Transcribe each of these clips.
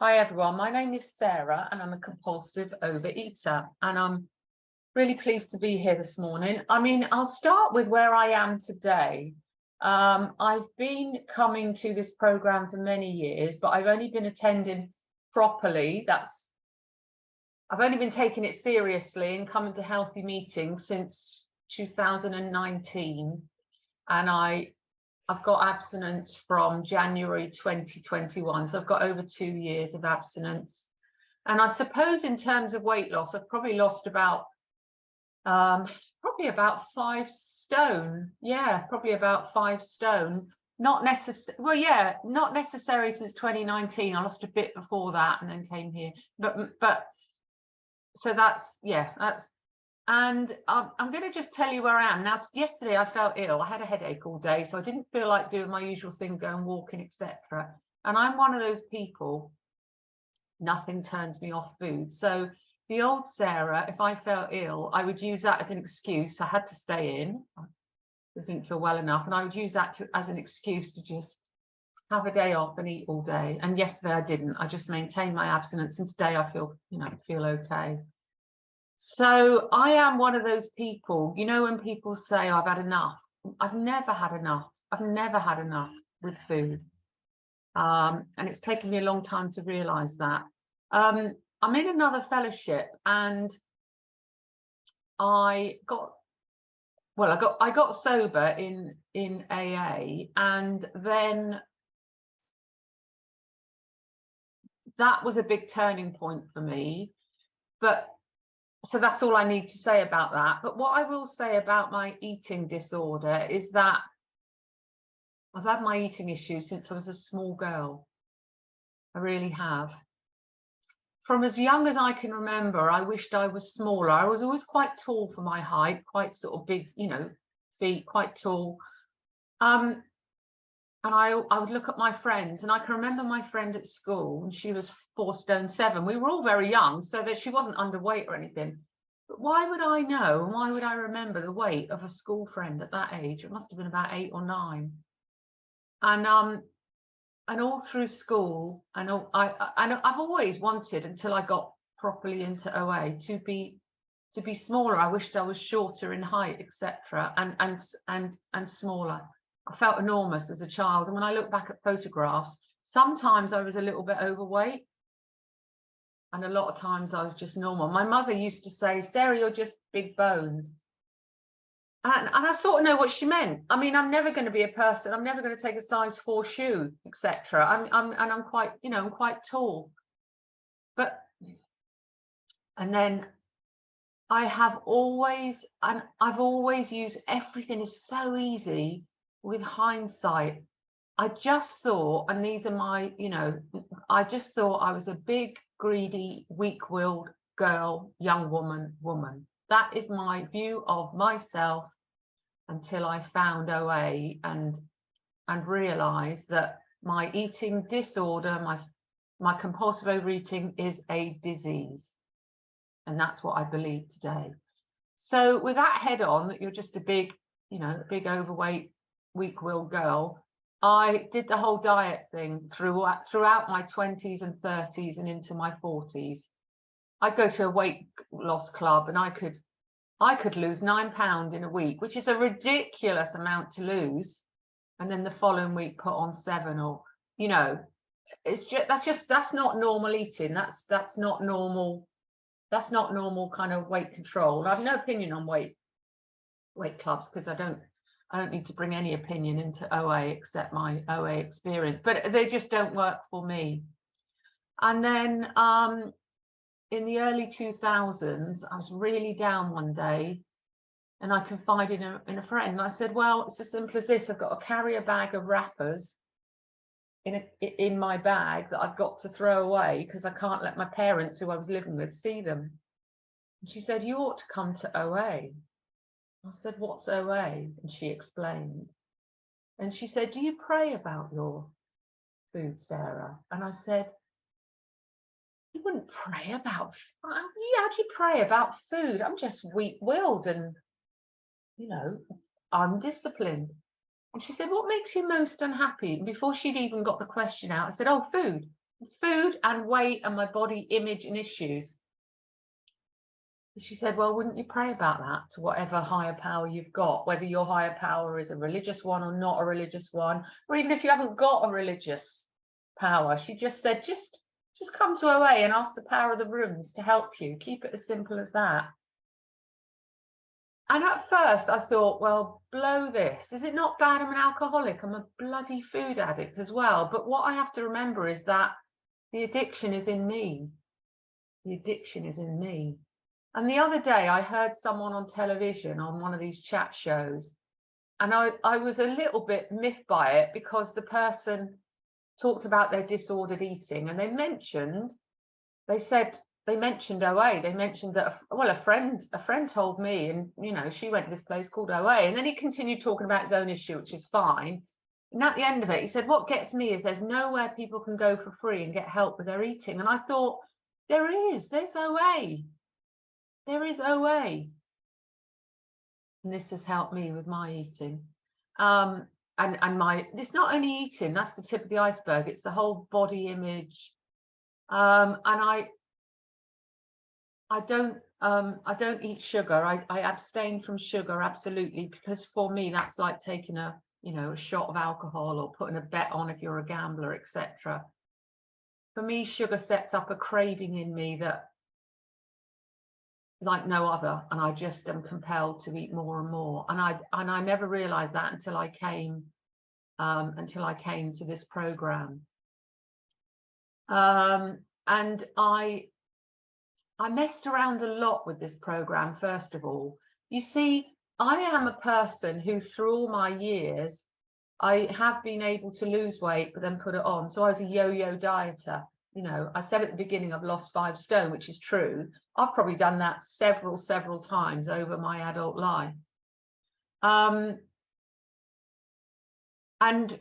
Hi everyone, my name is Sarah and I'm a compulsive overeater, and I'm really pleased to be here this morning. I'll start with where I am today. I've been coming to this program for many years, but I've only been attending properly. I've only been taking it seriously and coming to healthy meetings since 2019, and I've got abstinence from January 2021, so I've got over 2 years of abstinence. And I suppose in terms of weight loss, I've probably lost about 5 stone. Yeah, probably about 5 stone. Not necessary since 2019. I lost a bit before that and then came here. But so that's. And I'm going to just tell you where I am. Now, yesterday I felt ill. I had a headache all day, so I didn't feel like doing my usual thing, going walking, etc. And I'm one of those people, nothing turns me off food. So the old Sarah, if I felt ill, I would use that as an excuse. I had to stay in. I didn't feel well enough. And I would use that as an excuse to just have a day off and eat all day. And yesterday I didn't. I just maintained my abstinence. And today I feel okay. So I am one of those people, when people say, I've had enough. I've never had enough. I've never had enough with food. And it's taken me a long time to realize that. I'm in another fellowship, and I got sober in AA, and then that was a big turning point for me. So that's all I need to say about that. But what I will say about my eating disorder is that I've had my eating issues since I was a small girl. I really have. From as young as I can remember, I wished I was smaller. I was always quite tall for my height, quite sort of big, feet, quite tall. And I would look at my friends, and I can remember my friend at school, and she was 4 stone 7. We were all very young, so that she wasn't underweight or anything. But why would I know, and why would I remember the weight of a school friend at that age? It must have been about 8 or 9. And all through school, I've always wanted, until I got properly into OA, to be smaller. I wished I was shorter in height, etc., and smaller. I felt enormous as a child, and when I look back at photographs, sometimes I was a little bit overweight, and a lot of times I was just normal. My mother used to say, Sarah, you're just big boned. And I sort of know what she meant. I'm never going to be a person. I'm never going to take a size 4 shoe, etc. I'm quite, I'm quite tall. And then I've always used, everything is so easy with hindsight. I just thought, and these are my, I just thought I was a big, greedy, weak-willed girl, young woman. That is my view of myself until I found OA and realized that my eating disorder, my compulsive overeating, is a disease. And that's what I believe today. So with that head on, that you're just a big, big overweight, weak-willed girl, I did the whole diet thing throughout my 20s and 30s and into my 40s. I'd go to a weight loss club, and I could lose 9 pounds in a week, which is a ridiculous amount to lose, and then the following week put on 7, or that's not normal eating. That's not normal. That's not normal kind of weight control. I have no opinion on weight clubs, because I don't need to bring any opinion into OA except my OA experience, but they just don't work for me. And then in the early 2000s, I was really down one day, and I confided in a friend, and I said, well, it's as simple as this. I've got to carry a bag of wrappers in my bag that I've got to throw away, because I can't let my parents, who I was living with, see them. And she said, you ought to come to OA. I said, what's OA? And she explained. And she said, do you pray about your food, Sarah? And I said, you wouldn't pray about food. How do you pray about food? I'm just weak-willed and, undisciplined. And she said, what makes you most unhappy? And before she'd even got the question out, I said, oh, food. food and weight and my body image and issues. She said, well, wouldn't you pray about that to whatever higher power you've got, whether your higher power is a religious one or not a religious one, or even if you haven't got a religious power. She just said, just come to OA and ask the power of the rooms to help you. Keep it as simple as that. And at first I thought, well, blow this. Is it not bad? I'm an alcoholic. I'm a bloody food addict as well. But what I have to remember is that the addiction is in me. The addiction is in me. And the other day I heard someone on television on one of these chat shows, and I was a little bit miffed by it, because the person talked about their disordered eating, and they mentioned OA. They mentioned that, well, a friend told me, and you know, she went to this place called OA, and then he continued talking about his own issue, which is fine. And at the end of it, he said, what gets me is there's nowhere people can go for free and get help with their eating. And I thought, there's OA. There is OA, and this has helped me with my eating, and my, it's not only eating, that's the tip of the iceberg, it's the whole body image, and I don't eat sugar. I abstain from sugar, absolutely, because for me that's like taking a shot of alcohol or putting a bet on if you're a gambler, etc. For me, sugar sets up a craving in me that like no other, and I just am compelled to eat more and more. And I never realized that until I came to this program. And I messed around a lot with this program. First of all, you see, I am a person who through all my years I have been able to lose weight but then put it on. So I was a yo-yo dieter. You know, I said at the beginning I've lost 5 stone, which is true. I've probably done that several times over my adult life. And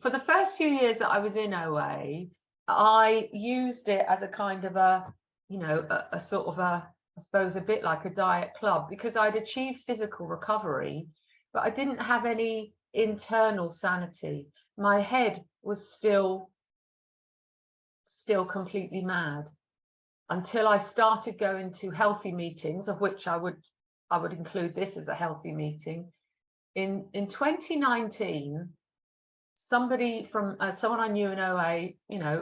for the first few years that I was in OA, I used it as a kind of a sort of I suppose a bit like a diet club, because I'd achieved physical recovery, but I didn't have any internal sanity. My head was still completely mad, until I started going to healthy meetings, of which I would include this as a healthy meeting. In 2019, somebody from someone I knew in OA,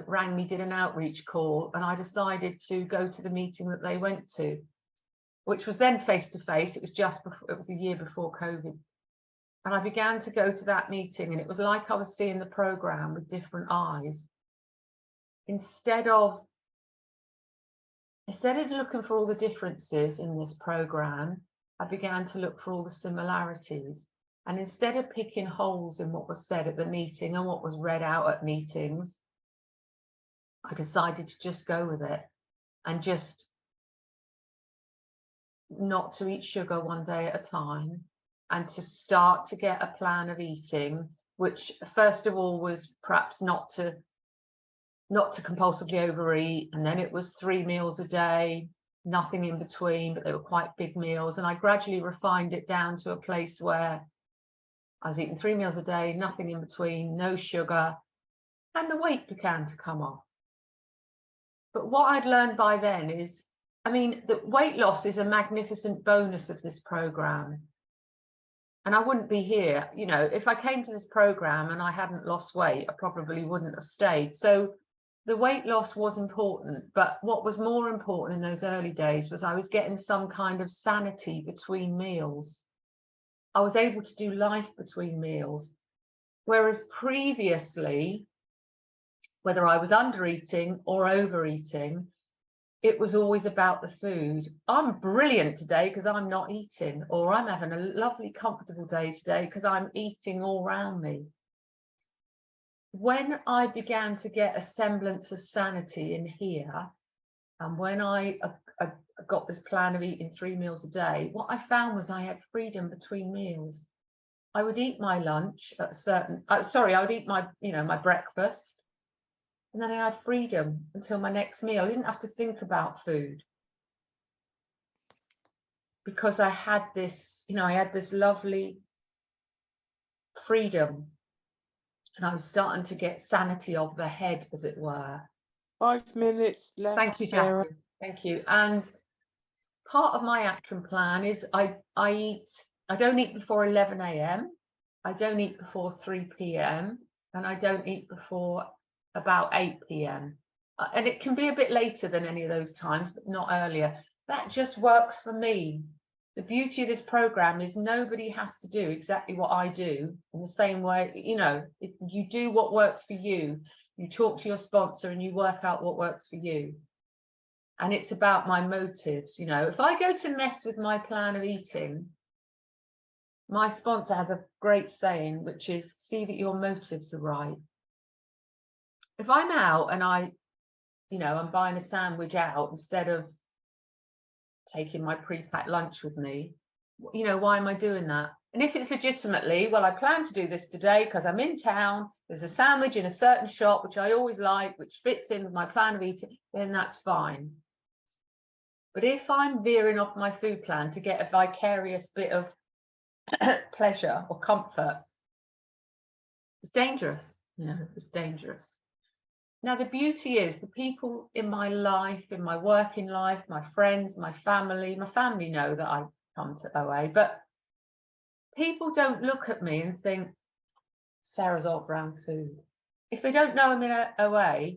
rang me, did an outreach call, and I decided to go to the meeting that they went to, which was then face to face. It was the year before COVID. And I began to go to that meeting, and it was like I was seeing the program with different eyes. Instead of looking for all the differences in this program, I began to look for all the similarities. And instead of picking holes in what was said at the meeting and what was read out at meetings, I decided to just go with it, and just not to eat sugar one day at a time, and to start to get a plan of eating, which first of all was perhaps not to compulsively overeat, and then it was 3 meals a day, nothing in between, but they were quite big meals. And I gradually refined it down to a place where I was eating 3 meals a day, nothing in between, no sugar, and the weight began to come off. But what I'd learned by then is, the weight loss is a magnificent bonus of this program. And I wouldn't be here, if I came to this program and I hadn't lost weight, I probably wouldn't have stayed. So the weight loss was important, but what was more important in those early days was I was getting some kind of sanity between meals. I was able to do life between meals, whereas previously, whether I was under eating or overeating, it was always about the food. I'm brilliant today because I'm not eating, or I'm having a lovely, comfortable day today because I'm eating all around me. When I began to get a semblance of sanity in here, and when I got this plan of eating 3 meals a day, what I found was I had freedom between meals. I would eat my lunch at a certain, I would eat my, my breakfast, and then I had freedom until my next meal. I didn't have to think about food, because I had this, I had this lovely freedom, and I was starting to get sanity of the head, as it were. 5 minutes left, Thank you, Sarah. Jackie. Thank you. And part of my action plan is I don't eat before 11 a.m. I don't eat before 3 p.m. and I don't eat before about 8 p.m. And it can be a bit later than any of those times, but not earlier. That just works for me. The beauty of this program is nobody has to do exactly what I do in the same way. You know, you do what works for you. You talk to your sponsor and you work out what works for you. And it's about my motives. You know, if I go to mess with my plan of eating, my sponsor has a great saying, which is, see that your motives are right. If I'm out and I'm buying a sandwich out instead of taking my pre-packed lunch with me, why am I doing that? And if it's legitimately, well, I plan to do this today because I'm in town, there's a sandwich in a certain shop, which I always like, which fits in with my plan of eating, then that's fine. But if I'm veering off my food plan to get a vicarious bit of pleasure or comfort, it's dangerous. It's dangerous. Now, the beauty is the people in my life, in my working life, my friends, my family know that I come to OA, but people don't look at me and think, Sarah's off around food. If they don't know I'm in OA,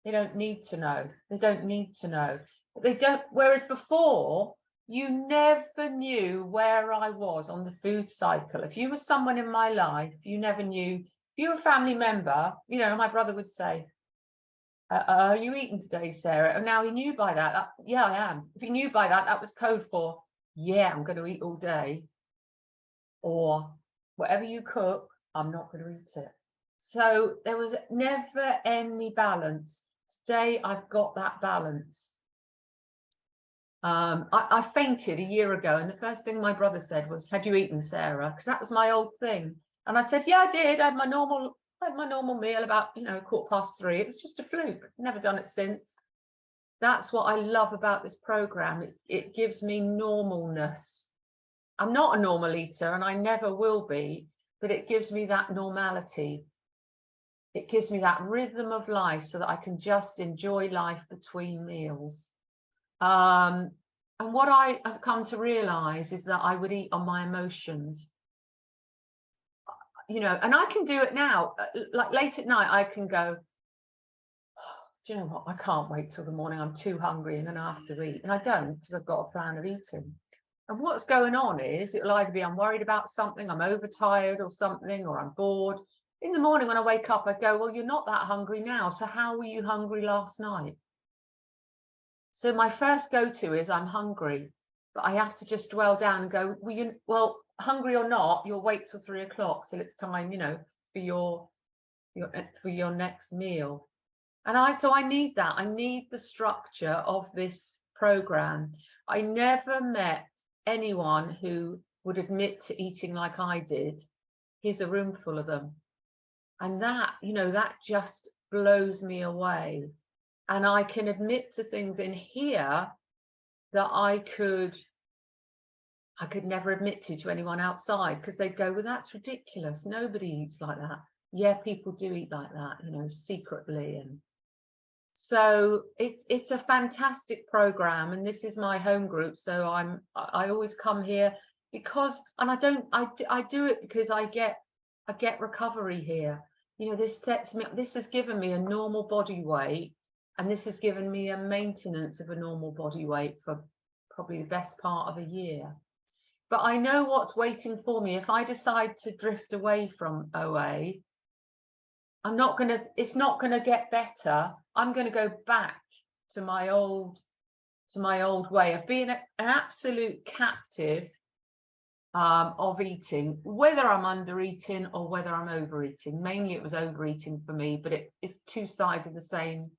they don't need to know. They don't need to know. They don't. Whereas before, you never knew where I was on the food cycle. If you were someone in my life, you never knew. If you were a family member, my brother would say, are you eating today, Sarah? And now he knew by that, yeah, I am. If he knew by that, that was code for, yeah, I'm going to eat all day. Or whatever you cook, I'm not going to eat it. So there was never any balance. Today, I've got that balance. I fainted a year ago, and the first thing my brother said was, had you eaten, Sarah? Because that was my old thing. And I said, yeah, I did. I had my normal meal about 3:15. It was just a fluke. Never done it since. That's what I love about this program. It gives me normalness. I'm not a normal eater, and I never will be, but it gives me that normality. It gives me that rhythm of life so that I can just enjoy life between meals. And what I have come to realize is that I would eat on my emotions. And I can do it now. Like late at night, I can go, do you know what? I can't wait till the morning. I'm too hungry and then I have to eat. And I don't, because I've got a plan of eating. And what's going on is it'll either be I'm worried about something, I'm overtired or something, or I'm bored. In the morning when I wake up, I go, well, you're not that hungry now. So how were you hungry last night? So my first go-to is I'm hungry, but I have to just dwell down and go, well, hungry or not, you'll wait till 3 o'clock till it's time, for your next meal. And so I need that. I need the structure of this program. I never met anyone who would admit to eating like I did. Here's a room full of them. And that just blows me away. And I can admit to things in here that I could never admit to anyone outside, because they'd go, well, that's ridiculous. Nobody eats like that. Yeah, people do eat like that, secretly. And so it's a fantastic program, and this is my home group. So I always come here because, and I do it because I get recovery here. This sets me up. This has given me a normal body weight. And this has given me a maintenance of a normal body weight for probably the best part of a year. But I know what's waiting for me. If I decide to drift away from OA, it's not going to get better. I'm going to go back to my old way of being an absolute captive of eating, whether I'm under eating or whether I'm overeating. Mainly it was overeating for me, but it's two sides of the same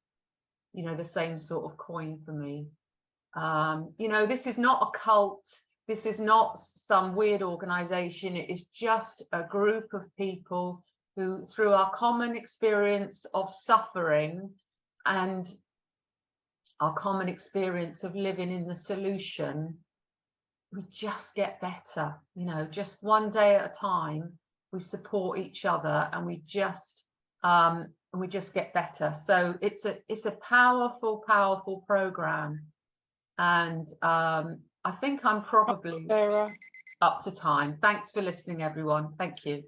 the same sort of coin for me. This is not a cult. This is not some weird organization. It is just a group of people who, through our common experience of suffering and our common experience of living in the solution, we just get better. Just one day at a time, we support each other and we just and we just get better. So it's a powerful program, and I think I'm probably up to time. Thanks for listening, everyone. Thank you.